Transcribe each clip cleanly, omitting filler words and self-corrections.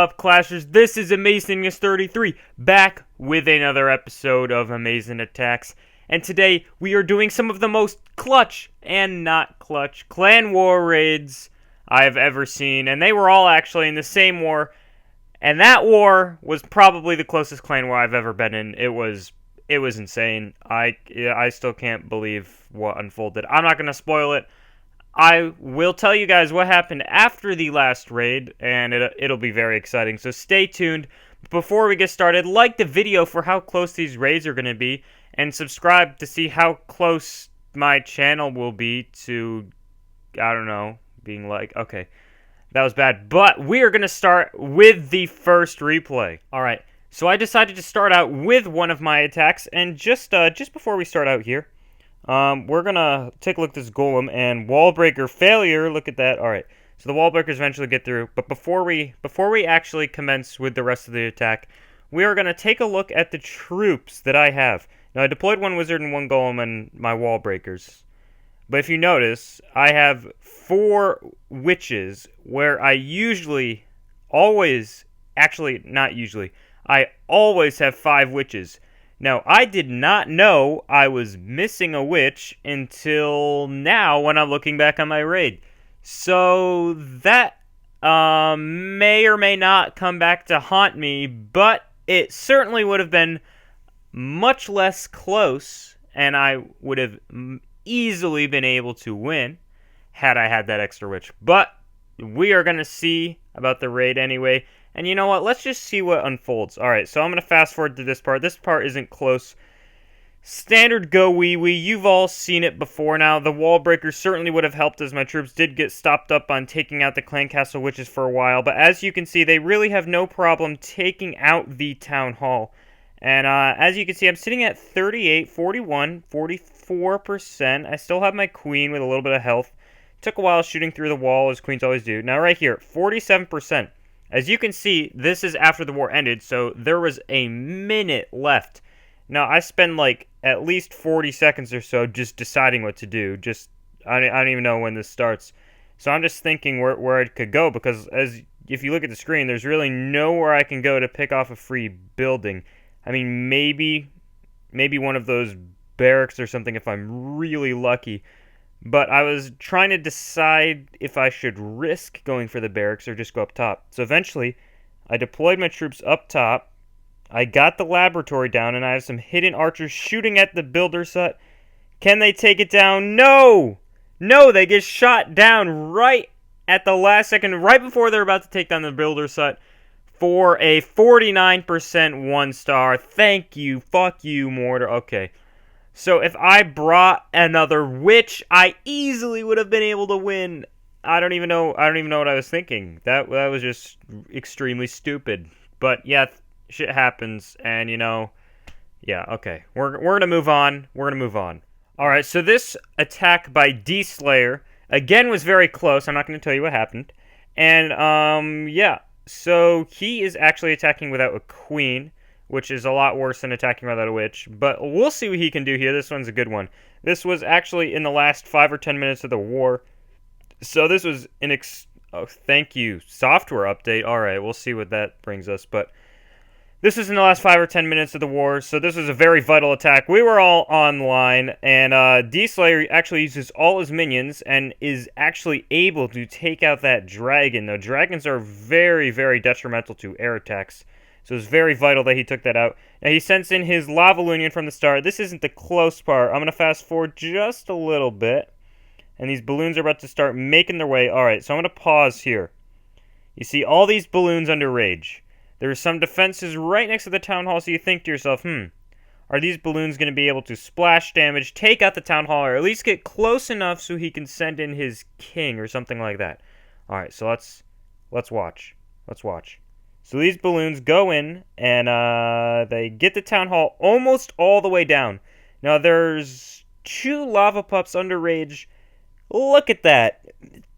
up, Clashers? This is Amazingness33, back with another episode of Amazing Attacks. And today, we are doing some of the most clutch and not clutch clan war raids I have ever seen. And they were all actually in the same war. And that war was probably the closest clan war I've ever been in. It was insane. I still can't believe what unfolded. I'm not going to spoil it. I will tell you guys what happened after the last raid, and it'll be very exciting, so stay tuned. Before we get started, like the video for how close these raids are going to be, and subscribe to see how close my channel will be to, I don't know, being like, okay, that was bad. But we are going to start with the first replay. Alright, so I decided to start out with one of my attacks, and just before we start out here, we're gonna take a look at this golem and wall breaker failure. Look at that. All right, so the wall breakers eventually get through. But before we actually commence with the rest of the attack, we are gonna take a look at the troops that I have. Now I deployed one wizard and one golem and my wall breakers. But if you notice, I have 4 witches where I always have 5 witches. Now, I did not know I was missing a witch until now when I'm looking back on my raid. So, that may or may not come back to haunt me, but it certainly would have been much less close, and I would have easily been able to win had I had that extra witch. But we are going to see about the raid anyway. And you know what? Let's just see what unfolds. Alright, so I'm going to fast forward to this part. This part isn't close. Standard go wee wee. You've all seen it before now. The wall breakers certainly would have helped as my troops did get stopped up on taking out the clan castle witches for a while. But as you can see, they really have no problem taking out the town hall. And as you can see, I'm sitting at 38, 41, 44%. I still have my queen with a little bit of health. Took a while shooting through the wall, as queens always do. Now right here, 47%. As you can see, this is after the war ended, so there was a minute left. Now, I spend like at least 40 seconds or so just deciding what to do. I don't even know when this starts. So I'm just thinking where it could go, because if you look at the screen, there's really nowhere I can go to pick off a free building. I mean, maybe one of those barracks or something if I'm really lucky. But I was trying to decide if I should risk going for the barracks or just go up top. So eventually, I deployed my troops up top. I got the laboratory down, and I have some hidden archers shooting at the builder's hut. Can they take it down? No! No, they get shot down right at the last second, right before they're about to take down the builder's hut for a 49% 1-star. Thank you. Fuck you, mortar. Okay. So if I brought another witch, I easily would have been able to win. I don't even know what I was thinking. That was just extremely stupid. But yeah, shit happens, and yeah, okay. We're gonna move on. All right. So this attack by D-Slayer again was very close. I'm not going to tell you what happened. And yeah. So he is actually attacking without a queen, which is a lot worse than attacking without a witch. But we'll see what he can do here. This one's a good one. This was actually in the last 5 or 10 minutes of the war. So this was an thank you, software update. Alright, we'll see what that brings us. But this was in the last 5 or 10 minutes of the war. So this was a very vital attack. We were all online. And D-Slayer actually uses all his minions and is actually able to take out that dragon. Now, dragons are very, very detrimental to air attacks. So it's very vital that he took that out. Now, he sends in his Lava Lunion from the start. This isn't the close part. I'm going to fast forward just a little bit. And these balloons are about to start making their way. Alright, so I'm going to pause here. You see all these balloons under rage. There are some defenses right next to the town hall, so you think to yourself, are these balloons going to be able to splash damage, take out the town hall, or at least get close enough so he can send in his king or something like that? Alright, so let's watch. Let's watch. So these balloons go in, and they get the town hall almost all the way down. Now, there's 2 lava pups under rage. Look at that.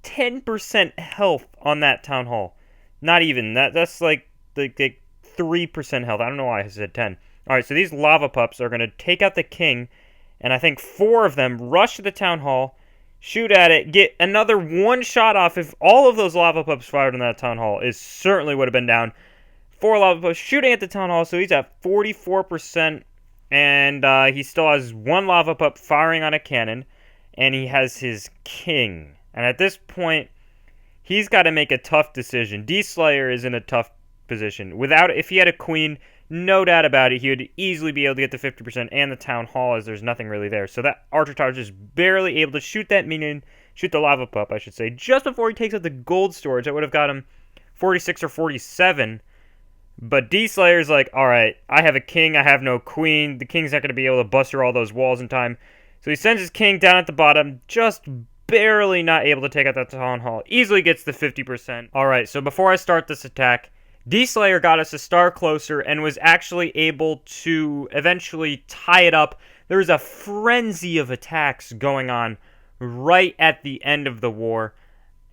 10% health on that town hall. Not even. That's like 3% health. I don't know why I said 10. Alright, so these lava pups are going to take out the king, and I think 4 of them rush to the town hall, shoot at it, get another one shot off. If all of those lava pups fired in that town hall, it certainly would have been down. 4 lava pups shooting at the town hall, so he's at 44%, and he still has 1 lava pup firing on a cannon, and he has his king. And at this point, he's got to make a tough decision. D-Slayer is in a tough position. If he had a queen, no doubt about it, he would easily be able to get the 50% and the town hall, as there's nothing really there. So that Archer Tower is just barely able to shoot that minion, shoot the lava pup, I should say, just before he takes out the gold storage. That would have got him 46 or 47. But D-Slayer's like, alright, I have a king, I have no queen. The king's not going to be able to buster all those walls in time. So he sends his king down at the bottom, just barely not able to take out that town hall. Easily gets the 50%. Alright, so before I start this attack, D-Slayer got us a star closer and was actually able to eventually tie it up. There was a frenzy of attacks going on right at the end of the war.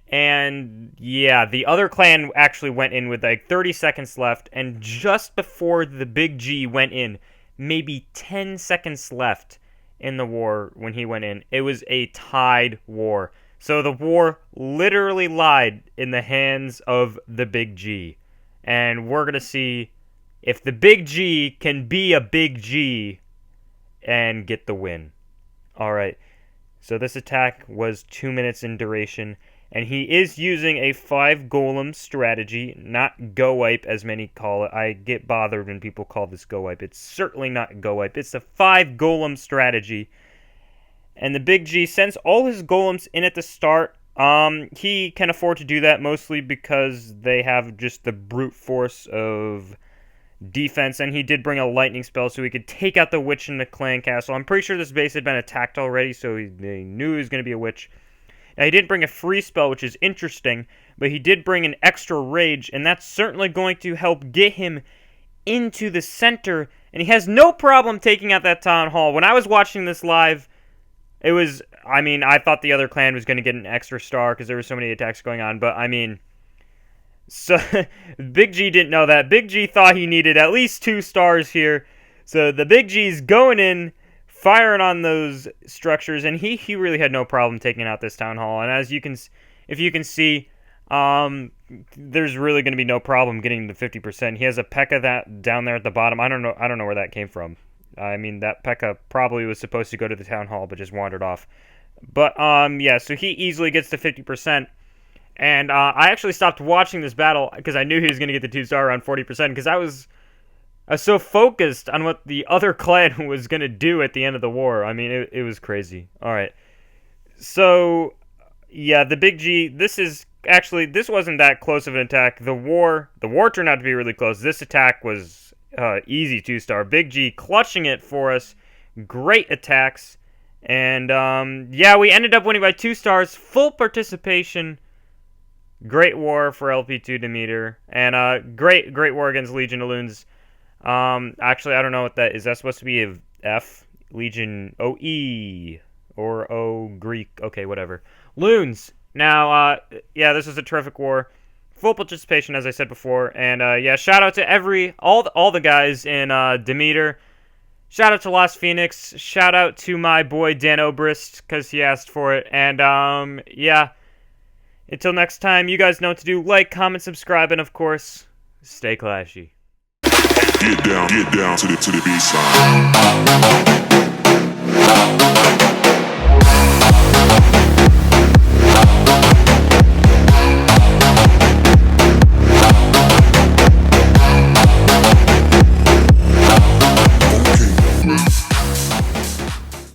And yeah, the other clan actually went in with like 30 seconds left. And just before the Big G went in, maybe 10 seconds left in the war when he went in, it was a tied war. So the war literally lied in the hands of the Big G. And we're going to see if the Big G can be a Big G and get the win. Alright, so this attack was 2 minutes in duration. And he is using a 5 golem strategy, not go wipe as many call it. I get bothered when people call this go wipe. It's certainly not go wipe. It's a 5 golem strategy. And the Big G sends all his golems in at the start. He can afford to do that mostly because they have just the brute force of defense, and he did bring a lightning spell so he could take out the witch in the clan castle. I'm pretty sure this base had been attacked already, so they knew he was going to be a witch. Now, he didn't bring a free spell, which is interesting, but he did bring an extra rage, and that's certainly going to help get him into the center, and he has no problem taking out that town hall. When I was watching this live, I thought the other clan was going to get an extra star because there were so many attacks going on, but so Big G didn't know that. Big G thought he needed at least 2 stars here, so the Big G's going in, firing on those structures, and he really had no problem taking out this town hall. And if you can see, there's really going to be no problem getting the 50%. He has a P.E.K.K.A. that down there at the bottom. I don't know where that came from. That P.E.K.K.A. probably was supposed to go to the town hall, but just wandered off. But yeah, so he easily gets the 50%. And I actually stopped watching this battle because I knew he was going to get the 2-star around 40% because I was so focused on what the other clan was going to do at the end of the war. It was crazy. Alright. So, yeah, the Big G, this wasn't that close of an attack. The war turned out to be really close. This attack was easy 2-star. Big G clutching it for us. Great attacks. And, yeah, we ended up winning by 2 stars. Full participation. Great war for LP2 Demeter. And, great war against Legion of Loons. Actually, I don't know what that is. That supposed to be a F? Legion OE or O Greek. Okay, whatever. Loons. Now, yeah, this was a terrific war. Full participation, as I said before. And, yeah, shout out to all the guys in Demeter. Shout out to Lost Phoenix. Shout out to my boy Dan Obrist, because he asked for it. And, yeah. Until next time, you guys know what to do. Like, comment, subscribe, and, of course, stay clashy. Get down to the B-side.